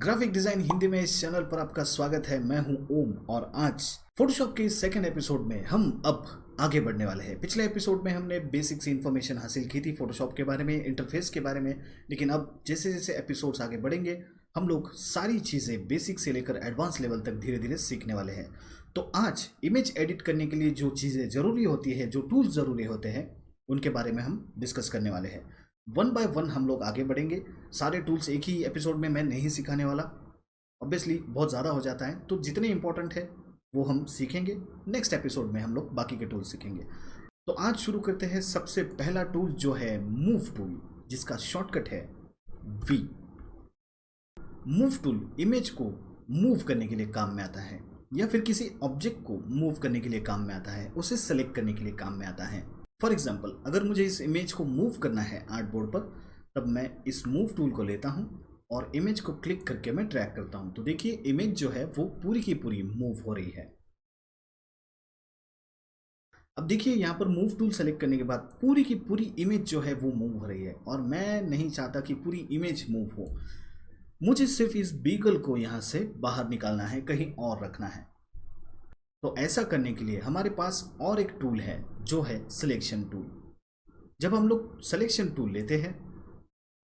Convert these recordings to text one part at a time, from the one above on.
Graphic design Hindi में इस channel पर आपका स्वागत है। मैं हूं ओम और आज फोटोशॉप के सेकंड एपिसोड में हम अब आगे बढ़ने वाले हैं। पिछले एपिसोड में हमने बेसिक सी इन्फॉर्मेशन हासिल की थी फोटोशॉप के बारे में, इंटरफेस के बारे में, लेकिन अब जैसे जैसे एपिसोड्स आगे बढ़ेंगे हम लोग सारी चीज़ें बेसिक से लेकर एडवांस लेवल तक धीरे धीरे सीखने वाले हैं। तो आज इमेज एडिट करने के लिए जो चीज़ें ज़रूरी होती है, जो टूल्स ज़रूरी होते हैं, उनके बारे में हम डिस्कस करने वाले हैं। वन बाय वन हम लोग आगे बढ़ेंगे। सारे टूल्स एक ही एपिसोड में मैं नहीं सिखाने वाला, ऑब्वियसली बहुत ज़्यादा हो जाता है, तो जितने इंपॉर्टेंट है वो हम सीखेंगे। नेक्स्ट एपिसोड में हम लोग बाकी के टूल्स सीखेंगे। तो आज शुरू करते हैं। सबसे पहला टूल जो है मूव टूल, जिसका शॉर्टकट है वी। मूव टूल इमेज को मूव करने के लिए काम में आता है, या फिर किसी ऑब्जेक्ट को मूव करने के लिए काम में आता है, उसे सेलेक्ट करने के लिए काम में आता है। फॉर एग्जाम्पल, अगर मुझे इस इमेज को मूव करना है आर्ट बोर्ड पर, तब मैं इस मूव टूल को लेता हूँ और इमेज को क्लिक करके मैं ड्रैग करता हूँ। तो देखिए इमेज जो है वो पूरी की पूरी मूव हो रही है। अब देखिए यहाँ पर मूव टूल सेलेक्ट करने के बाद पूरी की पूरी इमेज जो है वो मूव हो रही है, और मैं नहीं चाहता कि पूरी इमेज मूव हो। मुझे सिर्फ इस बीगल को यहाँ से बाहर निकालना है, कहीं और रखना है। तो ऐसा करने के लिए हमारे पास और एक टूल है जो है सिलेक्शन टूल। जब हम लोग सिलेक्शन टूल लेते हैं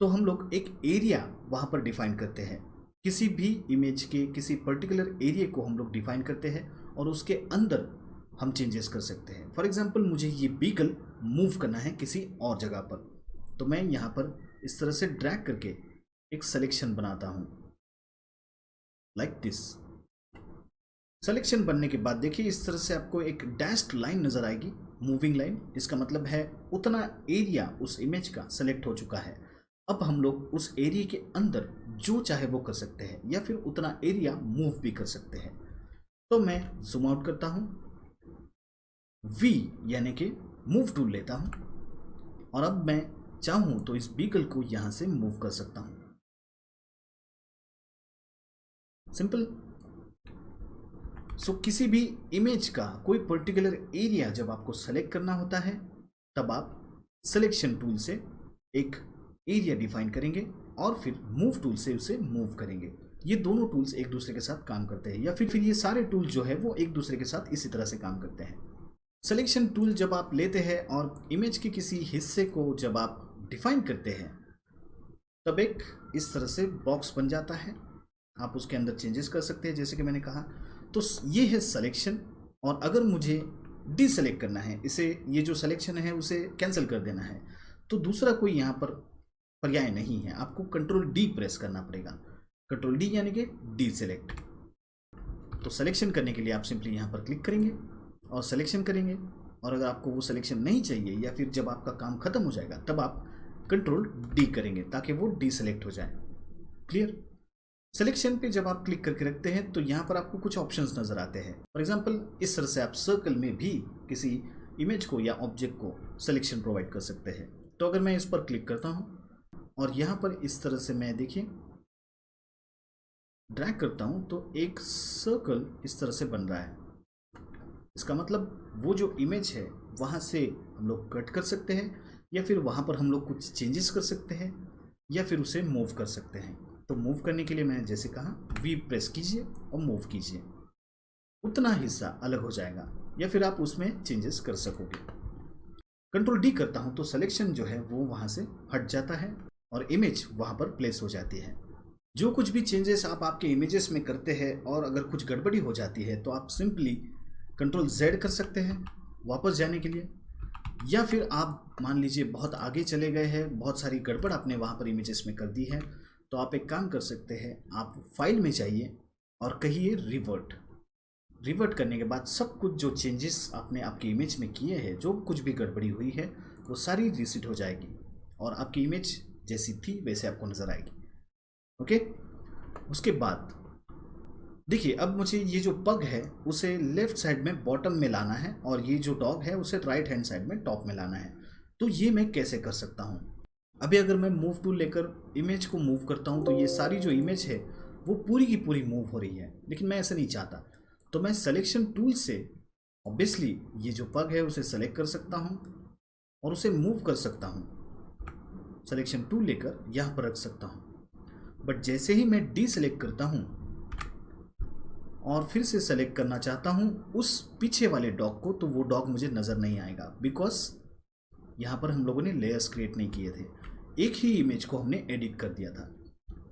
तो हम लोग एक एरिया वहाँ पर डिफाइन करते हैं। किसी भी इमेज के किसी पर्टिकुलर एरिया को हम लोग डिफाइन करते हैं और उसके अंदर हम चेंजेस कर सकते हैं। फॉर एग्जांपल, मुझे ये बीगल मूव करना है किसी और जगह पर, तो मैं यहाँ पर इस तरह से ड्रैग करके एक सिलेक्शन बनाता हूँ, लाइक दिस। सिलेक्शन बनने के बाद देखिए इस तरह से आपको एक डैश्ड लाइन नजर आएगी, मूविंग लाइन। इसका मतलब है उतना एरिया उस इमेज का सेलेक्ट हो चुका है। अब हम लोग उस एरिया के अंदर जो चाहे वो कर सकते हैं, या फिर उतना एरिया मूव भी कर सकते हैं। तो मैं जूम आउट करता हूं, वी यानी कि मूव टूल लेता हूं, और अब मैं चाहूं तो इस बीगल को यहां से मूव कर सकता हूं। सिंपल। सो किसी भी इमेज का कोई पर्टिकुलर एरिया जब आपको सेलेक्ट करना होता है, तब आप सिलेक्शन टूल से एक एरिया डिफाइन करेंगे और फिर मूव टूल से उसे मूव करेंगे। ये दोनों टूल्स एक दूसरे के साथ काम करते हैं, या फिर ये सारे टूल जो है वो एक दूसरे के साथ इसी तरह से काम करते हैं। सिलेक्शन टूल जब आप लेते हैं और इमेज के किसी हिस्से को जब आप डिफाइन करते हैं, तब एक इस तरह से बॉक्स बन जाता है। आप उसके अंदर चेंजेस कर सकते हैं, जैसे कि मैंने कहा। तो ये है सिलेक्शन। और अगर मुझे डीसेलेक्ट करना है इसे, ये जो सिलेक्शन है उसे कैंसिल कर देना है, तो दूसरा कोई यहाँ पर पर्याय नहीं है, आपको कंट्रोल डी प्रेस करना पड़ेगा। कंट्रोल डी यानी कि डीसेलेक्ट। तो सिलेक्शन करने के लिए आप सिंपली यहाँ पर क्लिक करेंगे और सिलेक्शन करेंगे, और अगर आपको वो सिलेक्शन नहीं चाहिए या फिर जब आपका काम खत्म हो जाएगा तब आप कंट्रोल डी करेंगे ताकि वो डीसेलेक्ट हो जाए। क्लियर। सिलेक्शन पे जब आप क्लिक करके रखते हैं तो यहाँ पर आपको कुछ ऑप्शंस नजर आते हैं। फॉर एग्जांपल, इस तरह से आप सर्कल में भी किसी इमेज को या ऑब्जेक्ट को सिलेक्शन प्रोवाइड कर सकते हैं। तो अगर मैं इस पर क्लिक करता हूँ और यहाँ पर इस तरह से मैं देखिए ड्रैग करता हूँ, तो एक सर्कल इस तरह से बन रहा है। इसका मतलब वो जो इमेज है वहाँ से हम लोग कट कर सकते हैं, या फिर वहाँ पर हम लोग कुछ चेंजेस कर सकते हैं, या फिर उसे मूव कर सकते हैं। तो मूव करने के लिए मैंने जैसे कहा, वी प्रेस कीजिए और मूव कीजिए, उतना हिस्सा अलग हो जाएगा, या फिर आप उसमें चेंजेस कर सकोगे। कंट्रोल डी करता हूं तो सिलेक्शन जो है वो वहां से हट जाता है और इमेज वहां पर प्लेस हो जाती है। जो कुछ भी चेंजेस आप आपके इमेजेस में करते हैं, और अगर कुछ गड़बड़ी हो जाती है तो आप सिंपली कंट्रोल जेड कर सकते हैं वापस जाने के लिए, या फिर आप मान लीजिए बहुत आगे चले गए हैं, बहुत सारी गड़बड़ आपने वहां पर इमेजेस में कर दी है, तो आप एक काम कर सकते हैं, आप फाइल में जाइए और कहिए रिवर्ट। रिवर्ट करने के बाद सब कुछ जो चेंजेस आपने आपकी इमेज में किए हैं, जो कुछ भी गड़बड़ी हुई है, वो सारी रीसेट हो जाएगी और आपकी इमेज जैसी थी वैसे आपको नज़र आएगी। ओके। उसके बाद देखिए, अब मुझे ये जो पग है उसे लेफ्ट साइड में बॉटम में लाना है, और ये जो डॉग है उसे राइट हैंड साइड में टॉप में लाना है। तो ये मैं कैसे कर सकता हूँ? अभी अगर मैं मूव टूल लेकर इमेज को मूव करता हूँ तो ये सारी जो इमेज है वो पूरी की पूरी मूव हो रही है, लेकिन मैं ऐसा नहीं चाहता। तो मैं सिलेक्शन टूल से ऑब्वियसली ये जो पग है उसे सेलेक्ट कर सकता हूँ और उसे मूव कर सकता हूँ। सिलेक्शन टूल लेकर यहाँ पर रख सकता हूँ। बट जैसे ही मैं डी सेलेक्ट करता हूँ और फिर से सेलेक्ट करना चाहता हूँ उस पीछे वाले डॉग को, तो वो डॉग मुझे नज़र नहीं आएगा, बिकॉज यहाँ पर हम लोगों ने लेयर्स क्रिएट नहीं किए थे, एक ही इमेज को हमने एडिट कर दिया था।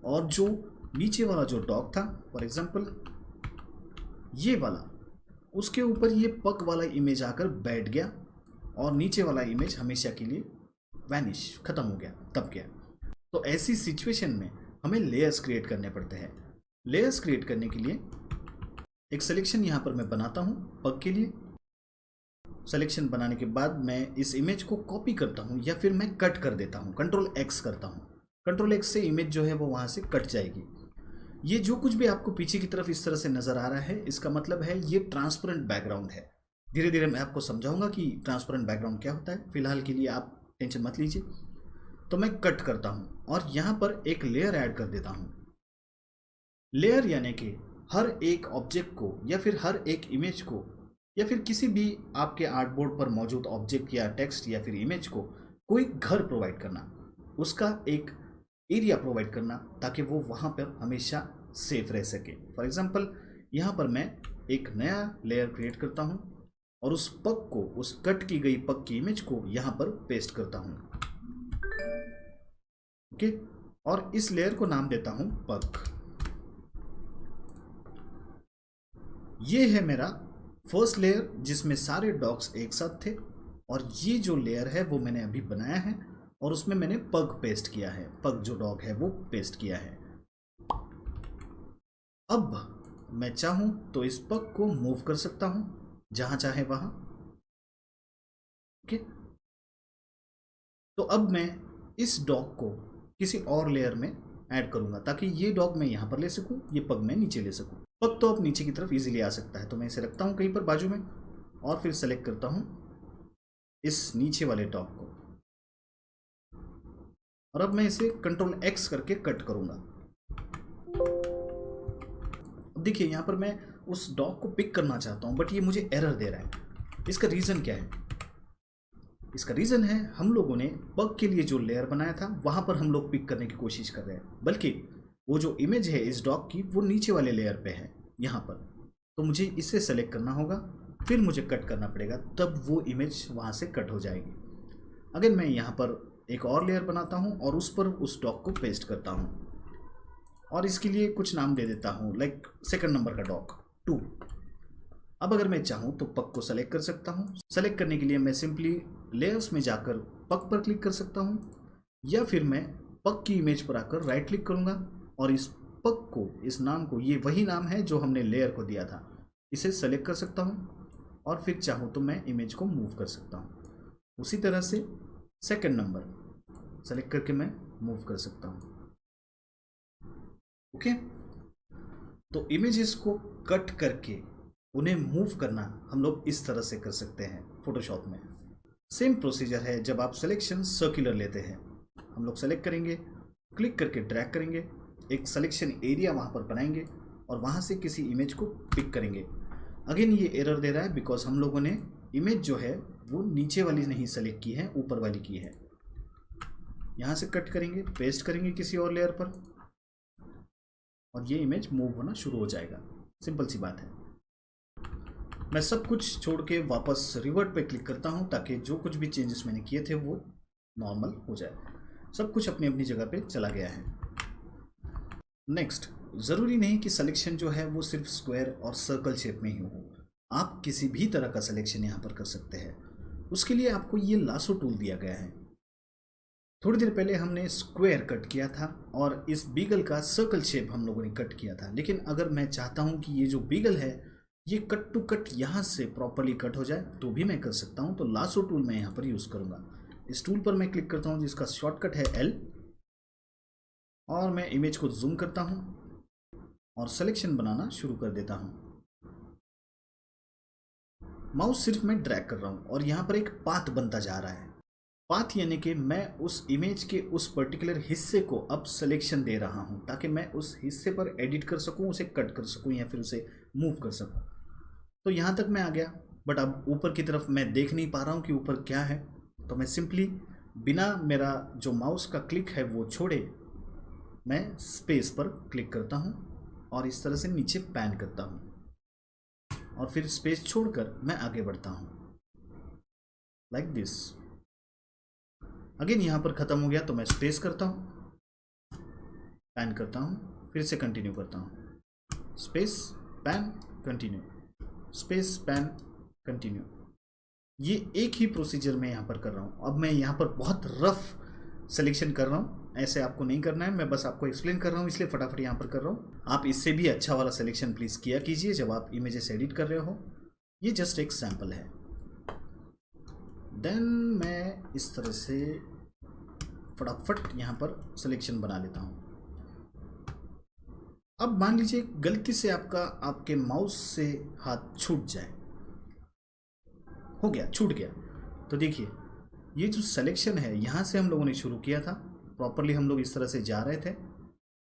और जो नीचे वाला जो डॉग था, फॉर एग्जांपल ये वाला, उसके ऊपर ये पग वाला इमेज आकर बैठ गया और नीचे वाला इमेज हमेशा के लिए वैनिश, खत्म हो गया, तब गया। तो ऐसी सिचुएशन में हमें लेयर्स क्रिएट करने पड़ते हैं। लेयर्स क्रिएट करने के लिए एक सिलेक्शन यहाँ पर मैं बनाता हूँ पग के लिए। सिलेक्शन बनाने के बाद मैं इस इमेज को कॉपी करता हूँ या फिर मैं कट कर देता हूँ, कंट्रोल एक्स करता हूँ। कंट्रोल एक्स से इमेज जो है वो वहाँ से कट जाएगी। ये जो कुछ भी आपको पीछे की तरफ इस तरह से नज़र आ रहा है, इसका मतलब है ये ट्रांसपेरेंट बैकग्राउंड है। धीरे धीरे मैं आपको समझाऊंगा कि ट्रांसपेरेंट बैकग्राउंड क्या होता है, फिलहाल के लिए आप टेंशन मत लीजिए। तो मैं कट करता हूँ और यहाँ पर एक लेयर ऐड कर देता हूँ। लेयर यानी कि हर एक ऑब्जेक्ट को या फिर हर एक इमेज को या फिर किसी भी आपके आर्टबोर्ड पर मौजूद ऑब्जेक्ट या टेक्स्ट या फिर इमेज को कोई घर प्रोवाइड करना, उसका एक एरिया प्रोवाइड करना, ताकि वो वहाँ पर हमेशा सेफ रह सके। फॉर एग्जांपल यहाँ पर मैं एक नया लेयर क्रिएट करता हूँ और उस पग को, उस कट की गई पग की इमेज को यहाँ पर पेस्ट करता हूँ। ओके, और इस लेयर को नाम देता हूँ पग। ये है मेरा फर्स्ट लेयर जिसमें सारे डॉग्स एक साथ थे, और ये जो लेयर है वो मैंने अभी बनाया है और उसमें मैंने पग पेस्ट किया है, पग जो डॉग है वो पेस्ट किया है। अब मैं चाहूं तो इस पग को मूव कर सकता हूं जहां चाहे वहां। ओके, तो अब मैं इस डॉग को किसी और लेयर में ऐड करूंगा ताकि ये डॉग मैं यहां पर ले सकूं, ये पग मैं नीचे ले सकूं। पग तो अब नीचे की तरफ इजीली आ सकता है, तो मैं इसे रखता हूं कहीं पर बाजू में और फिर सेलेक्ट करता हूं इस नीचे वाले डॉग को, और अब मैं इसे कंट्रोल एक्स करके कट करूंगा। अब देखिए यहाँ पर मैं उस डॉग को पिक करना चाहता हूं बट ये मुझे एरर दे रहा है। इसका रीज़न क्या है? इसका रीज़न है हम लोगों ने पग के लिए जो लेयर बनाया था वहां पर हम लोग पिक करने की कोशिश कर रहे हैं, बल्कि वो जो इमेज है इस डॉग की वो नीचे वाले लेयर पे है यहाँ पर। तो मुझे इसे सेलेक्ट करना होगा, फिर मुझे कट करना पड़ेगा, तब वो इमेज वहाँ से कट हो जाएगी। अगर मैं यहाँ पर एक और लेयर बनाता हूँ और उस पर उस डॉग को पेस्ट करता हूँ और इसके लिए कुछ नाम दे देता हूँ, लाइक सेकंड नंबर का डॉग 2। अब अगर मैं चाहूँ तो पग को सेलेक्ट कर सकता हूँ। सेलेक्ट करने के लिए मैं सिंपली लेयर्स में जाकर पग पर क्लिक कर सकता हूँ, या फिर मैं पग की इमेज पर आकर राइट क्लिक करूँगा और इस पग को, इस नाम को, ये वही नाम है जो हमने लेयर को दिया था, इसे सेलेक्ट कर सकता हूँ और फिर चाहूँ तो मैं इमेज को मूव कर सकता हूँ। उसी तरह से सेकंड नंबर सेलेक्ट करके मैं मूव कर सकता हूँ। ओके, तो इमेजेस को कट करके उन्हें मूव करना हम लोग इस तरह से कर सकते हैं फोटोशॉप में। सेम प्रोसीजर है जब आप सिलेक्शन सर्कुलर लेते हैं। हम लोग सेलेक्ट करेंगे, क्लिक करके ड्रैग करेंगे, एक सिलेक्शन एरिया वहाँ पर बनाएंगे और वहाँ से किसी इमेज को पिक करेंगे। अगेन ये एरर दे रहा है बिकॉज हम लोगों ने इमेज जो है वो नीचे वाली नहीं सेलेक्ट की है, ऊपर वाली की है। यहाँ से कट करेंगे, पेस्ट करेंगे किसी और लेयर पर और ये इमेज मूव होना शुरू हो जाएगा। सिंपल सी बात है। मैं सब कुछ छोड़ के वापस रिवर्ट पे क्लिक करता हूँ ताकि जो कुछ भी चेंजेस मैंने किए थे वो नॉर्मल हो जाए। सब कुछ अपनी अपनी जगह पे चला गया है। नेक्स्ट, ज़रूरी नहीं कि सिलेक्शन जो है वो सिर्फ स्क्वायर और सर्कल शेप में ही हो, आप किसी भी तरह का सिलेक्शन यहाँ पर कर सकते हैं। उसके लिए आपको ये लासो टूल दिया गया है। थोड़ी देर पहले हमने स्क्वायर कट किया था और इस बीगल का सर्कल शेप हम लोगों ने कट किया था, लेकिन अगर मैं चाहता हूँ कि ये जो बीगल है ये कट टू कट यहाँ से प्रॉपरली कट हो जाए तो भी मैं कर सकता हूँ। तो लासो टूल मैं यहाँ पर यूज़ करूँगा। इस टूल पर मैं क्लिक करता हूँ जिसका शॉर्टकट है L, और मैं इमेज को जूम करता हूँ और सिलेक्शन बनाना शुरू कर देता हूँ। माउस सिर्फ मैं ड्रैग कर रहा हूँ और यहाँ पर एक पाथ बनता जा रहा है। पाथ यानी कि मैं उस इमेज के उस पर्टिकुलर हिस्से को अब सिलेक्शन दे रहा हूँ ताकि मैं उस हिस्से पर एडिट कर सकूँ, उसे कट कर सकूँ या फिर उसे मूव कर सकूँ। तो यहाँ तक मैं आ गया, बट अब ऊपर की तरफ मैं देख नहीं पा रहा हूँ कि ऊपर क्या है। तो मैं सिंपली बिना मेरा जो माउस का क्लिक है वो छोड़े मैं स्पेस पर क्लिक करता हूँ और इस तरह से नीचे पैन करता हूँ और फिर स्पेस छोड़कर मैं आगे बढ़ता हूँ लाइक दिस। अगेन यहाँ पर ख़त्म हो गया तो मैं स्पेस करता हूँ, पैन करता हूँ, फिर से कंटिन्यू करता हूँ, space pan continue, space pan continue. ये एक ही प्रोसीजर मैं यहाँ पर कर रहा हूँ। अब मैं यहाँ पर बहुत रफ सिलेक्शन कर रहा हूँ, ऐसे आपको नहीं करना है, मैं बस आपको एक्सप्लेन कर रहा हूँ इसलिए फटाफट यहाँ पर कर रहा हूँ। आप इससे भी अच्छा वाला सिलेक्शन प्लीज़ किया कीजिए जब आप इमेजेस एडिट कर रहे हो। ये जस्ट एक सैम्पल है। देन मैं इस तरह से फटाफट यहाँ पर सिलेक्शन बना लेता हूँ। अब मान लीजिए गलती से आपके माउस से हाथ छूट जाए, हो गया, छूट गया, तो देखिए ये जो सिलेक्शन है यहाँ से हम लोगों ने शुरू किया था, प्रॉपरली हम लोग इस तरह से जा रहे थे,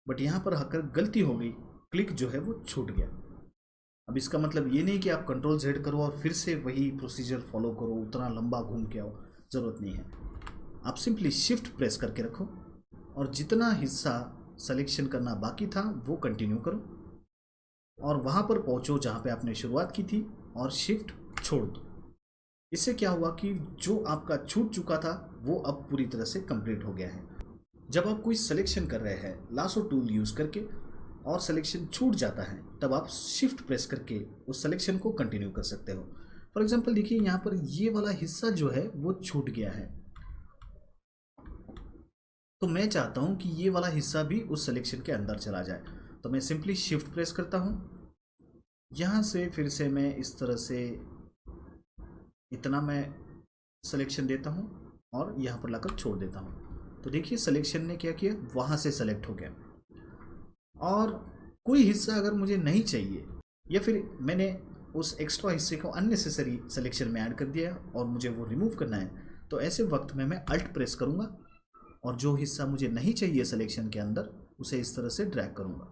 बट यहाँ पर आकर गलती हो गई, क्लिक जो है वो छूट गया। अब इसका मतलब ये नहीं कि आप कंट्रोल Z करो और फिर से वही प्रोसीजर फॉलो करो, उतना लंबा घूम के आओ, ज़रूरत नहीं है। आप सिंपली शिफ्ट प्रेस करके रखो और जितना हिस्सा सिलेक्शन करना बाकी था वो कंटिन्यू करो और वहाँ पर पहुँचो जहाँ पे आपने शुरुआत की थी और शिफ्ट छोड़ दो। इससे क्या हुआ कि जो आपका छूट चुका था वो अब पूरी तरह से कंप्लीट हो गया है। जब आप कोई सिलेक्शन कर रहे हैं लासो टूल यूज़ करके और सिलेक्शन छूट जाता है, तब आप शिफ्ट प्रेस करके उस सिलेक्शन को कंटिन्यू कर सकते हो। फॉर एग्जांपल देखिए यहाँ पर ये वाला हिस्सा जो है वो छूट गया है, तो मैं चाहता हूँ कि ये वाला हिस्सा भी उस सिलेक्शन के अंदर चला जाए, तो मैं सिंपली शिफ्ट प्रेस करता हूँ। यहाँ से फिर से मैं इस तरह से इतना मैं सिलेक्शन देता हूँ और यहाँ पर लाकर छोड़ देता हूँ, तो देखिए सिलेक्शन ने क्या किया, वहाँ से सेलेक्ट हो गया। और कोई हिस्सा अगर मुझे नहीं चाहिए या फिर मैंने उस एक्स्ट्रा हिस्से को अननेसेसरी सिलेक्शन में ऐड कर दिया और मुझे वो रिमूव करना है, तो ऐसे वक्त में मैं अल्ट प्रेस करूँगा और जो हिस्सा मुझे नहीं चाहिए सिलेक्शन के अंदर उसे इस तरह से ड्रैग करूँगा,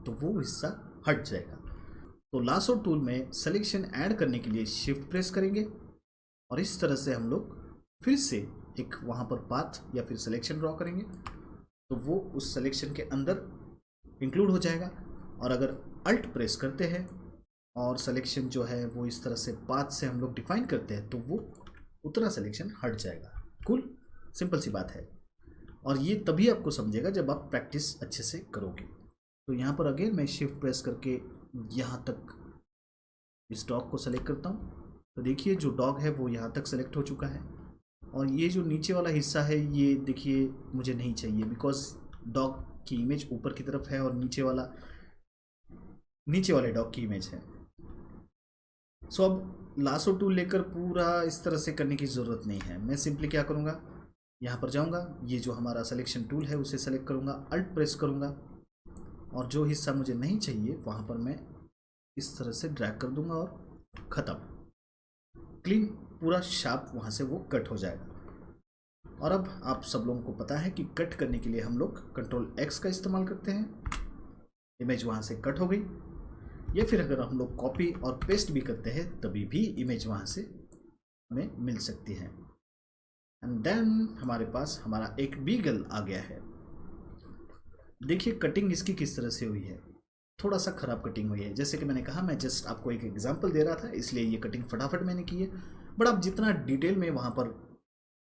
तो वो हिस्सा हट जाएगा। तो लासो टूल में सिलेक्शन ऐड करने के लिए शिफ्ट प्रेस करेंगे और इस तरह से हम लोग फिर से एक वहाँ पर पाथ या फिर सिलेक्शन ड्रॉ करेंगे, तो वो उस सिलेक्शन के अंदर इंक्लूड हो जाएगा। और अगर अल्ट प्रेस करते हैं और सिलेक्शन जो है वो इस तरह से पाथ से हम लोग डिफाइन करते हैं, तो वो उतना सिलेक्शन हट जाएगा। कूल, सिंपल सी बात है। और ये तभी आपको समझेगा जब आप प्रैक्टिस अच्छे से करोगे। तो यहाँ पर अगेन मैं शिफ्ट प्रेस करके यहाँ तक इस डॉग को सेलेक्ट करता हूँ, तो देखिए जो डॉग है वो यहाँ तक सेलेक्ट हो चुका है। और ये जो नीचे वाला हिस्सा है ये देखिए मुझे नहीं चाहिए, बिकॉज डॉग की इमेज ऊपर की तरफ है और नीचे वाले डॉग की इमेज है। सो अब लासो टूल लेकर पूरा इस तरह से करने की ज़रूरत नहीं है। मैं सिंपली क्या करूँगा, यहाँ पर जाऊँगा, ये जो हमारा सिलेक्शन टूल है उसे सेलेक्ट करूँगा, अल्ट प्रेस करूँगा और जो हिस्सा मुझे नहीं चाहिए वहाँ पर मैं इस तरह से ड्रैग कर दूँगा और ख़त्म, क्लीन, पूरा शार्प वहाँ से वो कट हो जाएगा। और अब आप सब लोगों को पता है कि कट करने के लिए हम लोग कंट्रोल X का इस्तेमाल करते हैं, इमेज वहाँ से कट हो गई। या फिर अगर हम लोग कॉपी और पेस्ट भी करते हैं तभी भी इमेज वहाँ से हमें मिल सकती है। एंड देन हमारे पास हमारा एक बीगल आ गया है। देखिए कटिंग इसकी किस तरह से हुई है, थोड़ा सा ख़राब कटिंग हुई है। जैसे कि मैंने कहा, मैं जस्ट आपको एक एग्जांपल दे रहा था इसलिए ये कटिंग फटाफट मैंने की है। बट आप जितना डिटेल में वहाँ पर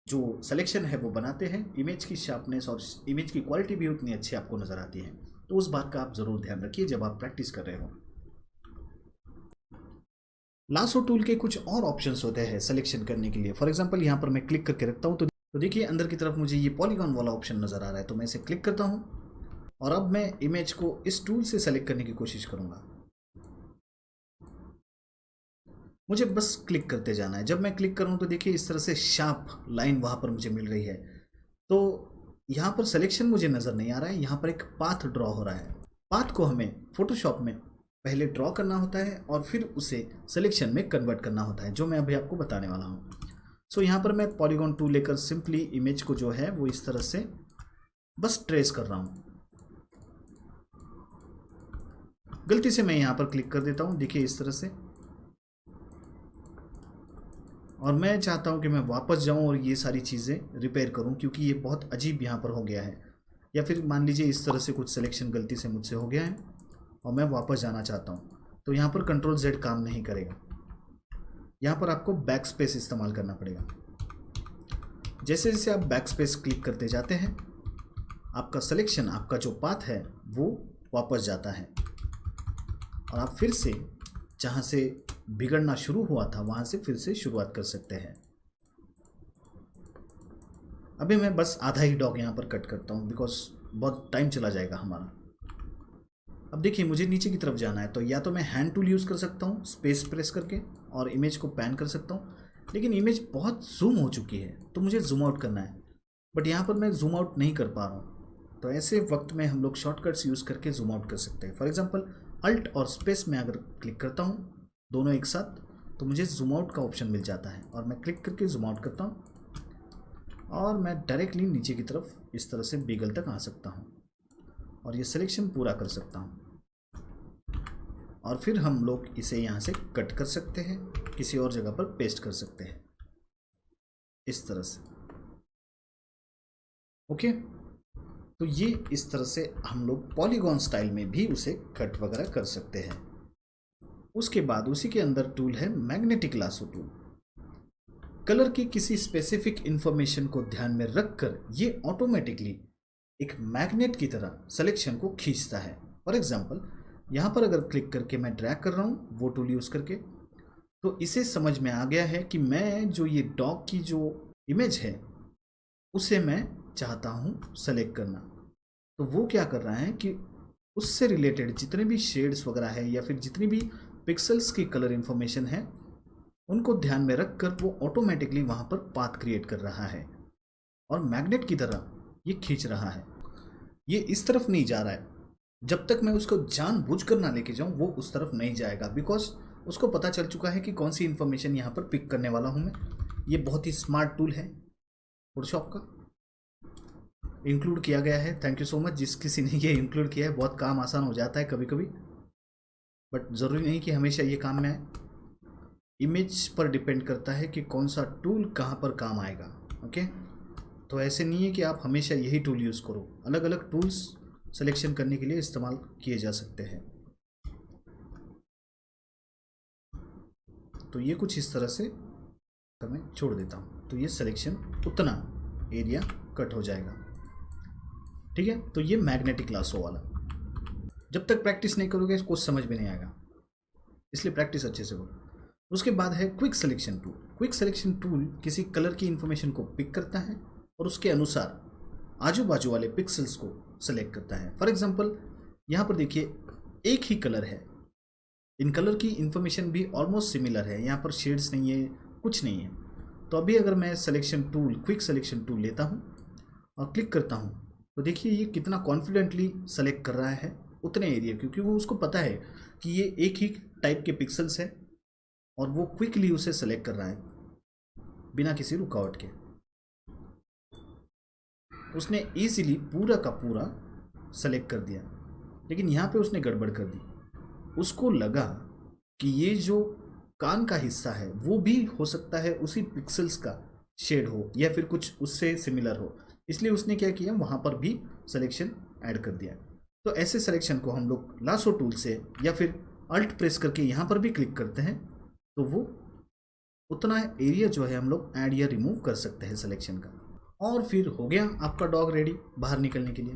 जो सिलेक्शन है वो बनाते हैं, इमेज की शार्पनेस और इमेज की क्वालिटी भी उतनी अच्छी आपको नज़र आती है। तो उस बात का आप ज़रूर ध्यान रखिए जब आप प्रैक्टिस कर रहे हो। लासो टूल के कुछ और ऑप्शंस होते हैं सिलेक्शन करने के लिए। फॉर एग्जांपल यहाँ पर मैं क्लिक करके रखता हूँ, तो देखिए अंदर की तरफ मुझे ये पॉलीगॉन वाला ऑप्शन नज़र आ रहा है, तो मैं इसे क्लिक करता हूँ और अब मैं इमेज को इस टूल से सेलेक्ट करने की कोशिश करूँगा। मुझे बस क्लिक करते जाना है। जब मैं क्लिक करूँ तो देखिए इस तरह से शार्प लाइन वहाँ पर मुझे मिल रही है। तो यहाँ पर सिलेक्शन मुझे नज़र नहीं आ रहा है, यहाँ पर एक पाथ ड्रॉ हो रहा है। पाथ को हमें फोटोशॉप में पहले ड्रॉ करना होता है और फिर उसे सिलेक्शन में कन्वर्ट करना होता है, जो मैं अभी आपको बताने वाला हूँ। सो यहाँ पर मैं पॉलीगॉन टूल लेकर सिंपली इमेज को जो है वो इस तरह से बस ट्रेस कर रहा हूँ। गलती से मैं यहाँ पर क्लिक कर देता हूँ, देखिए इस तरह से। और मैं चाहता हूँ कि मैं वापस जाऊँ और ये सारी चीज़ें रिपेयर करूँ, क्योंकि ये बहुत अजीब यहाँ पर हो गया है। या फिर मान लीजिए इस तरह से कुछ सिलेक्शन गलती से मुझसे हो गया है और मैं वापस जाना चाहता हूँ, तो यहाँ पर कंट्रोल Z काम नहीं करेगा। यहाँ पर आपको बैक स्पेस इस्तेमाल करना पड़ेगा। जैसे जैसे आप बैक स्पेस क्लिक करते जाते हैं, आपका सिलेक्शन, आपका जो पाथ है वो वापस जाता है और आप फिर से जहाँ से बिगड़ना शुरू हुआ था वहाँ से फिर से शुरुआत कर सकते हैं। अभी मैं बस आधा ही डॉग यहाँ पर कट करता हूँ बिकॉज बहुत टाइम चला जाएगा हमारा। अब देखिए मुझे नीचे की तरफ जाना है, तो या तो मैं हैंड टूल यूज़ कर सकता हूँ स्पेस प्रेस करके और इमेज को पैन कर सकता हूँ, लेकिन इमेज बहुत जूम हो चुकी है तो मुझे जूम आउट करना है, बट यहाँ पर मैं जूम आउट नहीं कर पा रहा हूँ। तो ऐसे वक्त में हम लोग शॉर्टकट्स यूज़ करके जूम आउट कर सकते हैं। फॉर एग्जांपल अल्ट और स्पेस में अगर क्लिक करता हूँ दोनों एक साथ, तो मुझे जूम आउट का ऑप्शन मिल जाता है और मैं क्लिक करके जूम आउट करता हूँ और मैं डायरेक्टली नीचे की तरफ इस तरह से बीगल तक आ सकता हूँ और ये सिलेक्शन पूरा कर सकता हूँ। और फिर हम लोग इसे यहाँ से कट कर सकते हैं, किसी और जगह पर पेस्ट कर सकते हैं इस तरह से। ओके, तो ये इस तरह से हम लोग पॉलीगॉन स्टाइल में भी उसे कट वगैरह कर सकते हैं। उसके बाद उसी के अंदर टूल है मैग्नेटिक लासो टूल। कलर की किसी स्पेसिफिक इंफॉर्मेशन को ध्यान में रखकर ये ऑटोमेटिकली एक मैग्नेट की तरह सिलेक्शन को खींचता है। फॉर एग्जांपल यहाँ पर अगर क्लिक करके मैं ड्रैग कर रहा हूँ वो टूल यूज़ करके, तो इसे समझ में आ गया है कि मैं जो ये डॉग की जो इमेज है उसे मैं चाहता हूँ सेलेक्ट करना। तो वो क्या कर रहा है कि उससे रिलेटेड जितने भी शेड्स वगैरह है या फिर जितनी भी पिक्सल्स की कलर इन्फॉर्मेशन है उनको ध्यान में रख कर वो ऑटोमेटिकली वहाँ पर पाथ क्रिएट कर रहा है और मैग्नेट की तरह ये खींच रहा है। ये इस तरफ नहीं जा रहा है, जब तक मैं उसको जानबूझकर ना लेके जाऊं वो उस तरफ नहीं जाएगा, बिकॉज उसको पता चल चुका है कि कौन सी इन्फॉर्मेशन यहाँ पर पिक करने वाला हूँ मैं। ये बहुत ही स्मार्ट टूल है फोटोशॉप का, इंक्लूड किया गया है। थैंक यू सो मच जिस किसी ने ये इंक्लूड किया है। बहुत काम आसान हो जाता है कभी कभी, बट ज़रूरी नहीं कि हमेशा ये काम में आए। इमेज पर डिपेंड करता है कि कौन सा टूल कहाँ पर काम आएगा। ओके, तो ऐसे नहीं है कि आप हमेशा यही टूल यूज़ करो, अलग अलग टूल्स सिलेक्शन करने के लिए इस्तेमाल किए जा सकते हैं। तो ये कुछ इस तरह से मैं छोड़ देता हूँ, तो ये सिलेक्शन उतना एरिया कट हो जाएगा। ठीक है, तो ये मैग्नेटिक लासो वाला, जब तक प्रैक्टिस नहीं करोगे कुछ समझ में नहीं आएगा, इसलिए प्रैक्टिस अच्छे से करो। उसके बाद है quick selection tool. Quick selection tool किसी कलर की इंफॉर्मेशन को पिक करता है और उसके अनुसार आजू बाजू वाले पिक्सल्स को सेलेक्ट करता है। फॉर एग्जांपल यहाँ पर देखिए एक ही कलर है, इन कलर की इंफॉर्मेशन भी ऑलमोस्ट सिमिलर है, यहाँ पर शेड्स नहीं है, कुछ नहीं है। तो अभी अगर मैं selection tool, quick selection tool लेता हूँ और क्लिक करता हूँ, तो देखिए ये कितना कॉन्फिडेंटली सेलेक्ट कर रहा है उतने एरिया, क्योंकि वो उसको पता है कि ये एक ही टाइप के पिक्सल्स है और वो क्विकली उसे सेलेक्ट कर रहा है बिना किसी रुकावट के। उसने इजीली पूरा का पूरा सेलेक्ट कर दिया, लेकिन यहाँ पे उसने गड़बड़ कर दी। उसको लगा कि ये जो कान का हिस्सा है वो भी हो सकता है उसी पिक्सल्स का शेड हो या फिर कुछ उससे सिमिलर हो, इसलिए उसने क्या किया वहाँ पर भी सिलेक्शन ऐड कर दिया। तो ऐसे सिलेक्शन को हम लोग लासो टूल से या फिर अल्ट प्रेस करके यहाँ पर भी क्लिक करते हैं, तो वो उतना एरिया जो है हम लोग ऐड या रिमूव कर सकते हैं सिलेक्शन का। और फिर हो गया आपका डॉग रेडी बाहर निकलने के लिए।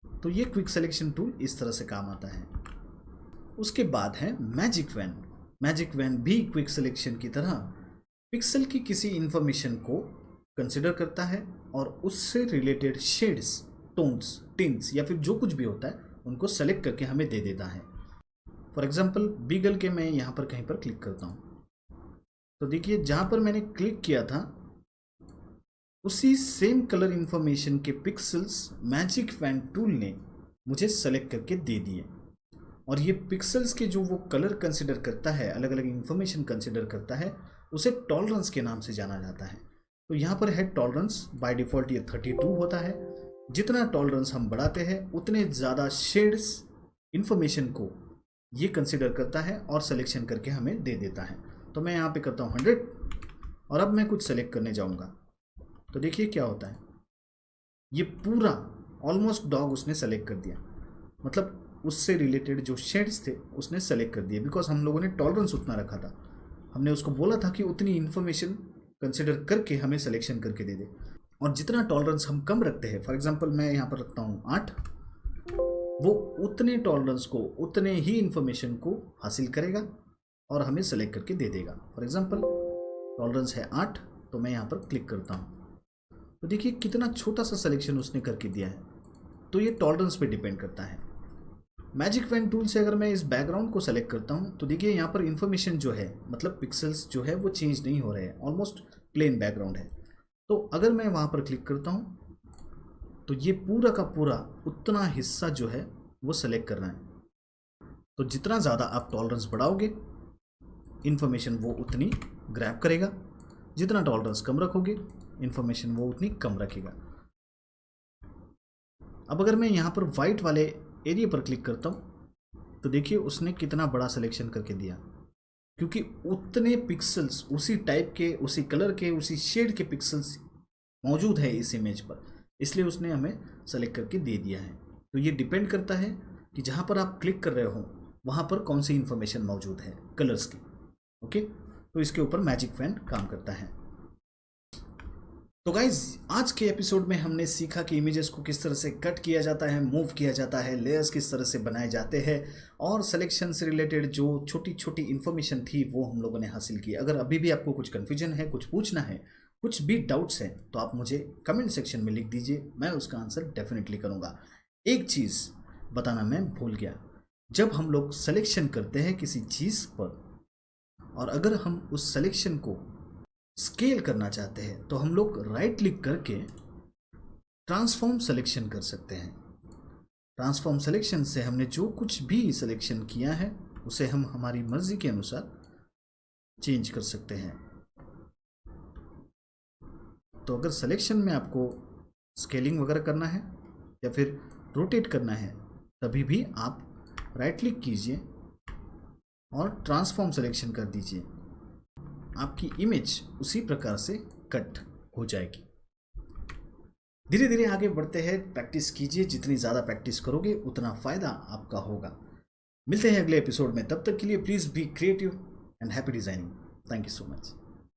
तो ये क्विक सिलेक्शन टूल इस तरह से काम आता है। उसके बाद है मैजिक वैन। मैजिक वैन भी क्विक सिलेक्शन की तरह पिक्सल की किसी इंफॉर्मेशन को कंसिडर करता है और उससे रिलेटेड शेड्स, टोन्स, टिंट्स या फिर जो कुछ भी होता है उनको सेलेक्ट करके हमें दे देता है। फॉर एग्जांपल बीगल के मैं यहाँ पर कहीं पर क्लिक करता हूँ, तो देखिए जहाँ पर मैंने क्लिक किया था उसी सेम कलर इंफॉर्मेशन के पिक्सल्स मैजिक वैन टूल ने मुझे सेलेक्ट करके दे दिए। और ये पिक्सल्स के जो वो कलर कंसिडर करता है, अलग अलग इंफॉर्मेशन कंसिडर करता है, उसे टॉलरेंस के नाम से जाना जाता है। तो यहाँ पर है टॉलरेंस, बाय डिफ़ॉल्ट ये 32 होता है। जितना टॉलरेंस हम बढ़ाते हैं उतने ज़्यादा शेड्स इंफॉर्मेशन को ये कंसिडर करता है और सिलेक्शन करके हमें दे देता है। तो मैं यहाँ पे करता हूँ 100 और अब मैं कुछ सेलेक्ट करने जाऊँगा, तो देखिए क्या होता है। ये पूरा ऑलमोस्ट डॉग उसने सेलेक्ट कर दिया, मतलब उससे रिलेटेड जो शेड्स थे उसने सेलेक्ट कर दिए, बिकॉज हम लोगों ने टॉलरेंस उतना रखा था। हमने उसको बोला था कि उतनी इन्फॉर्मेशन कंसिडर करके हमें सिलेक्शन करके दे दे। और जितना टॉलरेंस हम कम रखते हैं, फॉर एग्जांपल मैं यहाँ पर रखता हूँ 8, वो उतने टॉलरेंस को, उतने ही इन्फॉर्मेशन को हासिल करेगा और हमें सेलेक्ट करके दे देगा। फॉर एग्जांपल टॉलरेंस है 8, तो मैं यहाँ पर क्लिक करता हूँ, तो देखिए कितना छोटा सा सिलेक्शन उसने करके दिया है। तो ये टॉलरेंस पे डिपेंड करता है। मैजिक पेन टूल से अगर मैं इस बैकग्राउंड को सेलेक्ट करता हूँ तो देखिए यहाँ पर इन्फॉर्मेशन जो है, मतलब पिक्सल्स जो है वो चेंज नहीं हो रहे हैं, ऑलमोस्ट प्लेन बैकग्राउंड है। तो अगर मैं वहाँ पर क्लिक करता हूँ तो ये पूरा का पूरा उतना हिस्सा जो है वो सेलेक्ट करना है। तो जितना ज़्यादा आप टॉलरेंस बढ़ाओगे इन्फॉर्मेशन वो उतनी ग्रैब करेगा, जितना टॉलरेंस कम रखोगे इन्फॉर्मेशन वो उतनी कम रखेगा। अब अगर मैं यहाँ पर वाइट वाले एरिया पर क्लिक करता हूँ तो देखिए उसने कितना बड़ा सिलेक्शन करके दिया, क्योंकि उतने पिक्सल्स उसी टाइप के, उसी कलर के, उसी शेड के पिक्सल्स मौजूद है इस इमेज पर, इसलिए उसने हमें सेलेक्ट करके दे दिया है। तो ये डिपेंड करता है कि जहाँ पर आप क्लिक कर रहे हो वहाँ पर कौन सी इन्फॉर्मेशन मौजूद है कलर्स की। ओके, तो इसके ऊपर मैजिक पेन काम करता है। तो गाइज आज के एपिसोड में हमने सीखा कि इमेजेस को किस तरह से कट किया जाता है, मूव किया जाता है, लेयर्स किस तरह से बनाए जाते हैं, और सिलेक्शन से रिलेटेड जो छोटी छोटी इन्फॉर्मेशन थी वो हम लोगों ने हासिल की। अगर अभी भी आपको कुछ कन्फ्यूजन है, कुछ पूछना है, कुछ भी डाउट्स हैं, तो आप मुझे कमेंट सेक्शन में लिख दीजिए, मैं उसका आंसर डेफिनेटली करूँगा। एक चीज़ बताना मैं भूल गया, जब हम लोग सिलेक्शन करते हैं किसी चीज़ पर और अगर हम उस सिलेक्शन को स्केल करना चाहते हैं तो हम लोग राइट क्लिक करके ट्रांसफॉर्म सिलेक्शन कर सकते हैं। ट्रांसफॉर्म सिलेक्शन से हमने जो कुछ भी सिलेक्शन किया है उसे हम हमारी मर्जी के अनुसार चेंज कर सकते हैं। तो अगर सिलेक्शन में आपको स्केलिंग वगैरह करना है या फिर रोटेट करना है तभी भी आप राइट क्लिक कीजिए और ट्रांसफॉर्म सिलेक्शन कर दीजिए, आपकी इमेज उसी प्रकार से कट हो जाएगी। धीरे धीरे आगे बढ़ते हैं, प्रैक्टिस कीजिए, जितनी ज़्यादा प्रैक्टिस करोगे उतना फ़ायदा आपका होगा। मिलते हैं अगले एपिसोड में, तब तक के लिए please be creative and happy designing. Thank you so much.